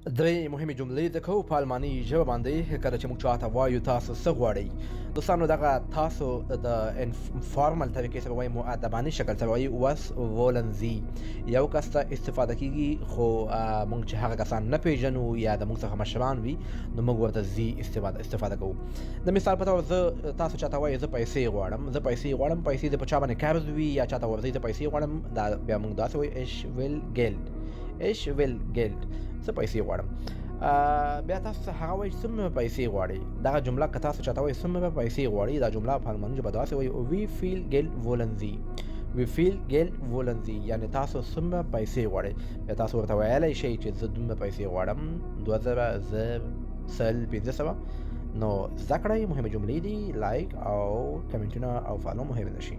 درې مهمې جملې د کوو په الماني ژبه باندې کله چې موږ چاته وایو تاسو څه غواړئ دوستانو دغه تاسو د انفارمل طریقې سره وایي مؤدبانه شکل سره وایي was wollen Sie یو کس ته استفاده کیږي خو موږ چې هغه کسان نه پیژنو یا د موږ څخه مشران وي نو موږ ورته زی استفاده کوو د مثال په توګه زه تاسو چاته وایي زه پیسې غواړم پیسې د په چا باندې قرض وي یا چاته ورځي زه پیسې غواړم دا بیا موږ داسې وایي ich will Geld زه پیسې غواړم بیا تاسو هغه وایي څومره پیسې غواړئ دغه جمله که تاسو چاته وایي څومره پیسې غواړئ دا جمله په الماني ژبه داسې وایي we feel Geld wollen Sie یعنې تاسو څومره پیسې غواړئ بیا تاسو ورته ویلی شئ چې زه دومره پیسې غواړم 2000 زه 1500 نو زده کړئ مهمې جملې دي لایک او کمنټونه او فالو مهم نشي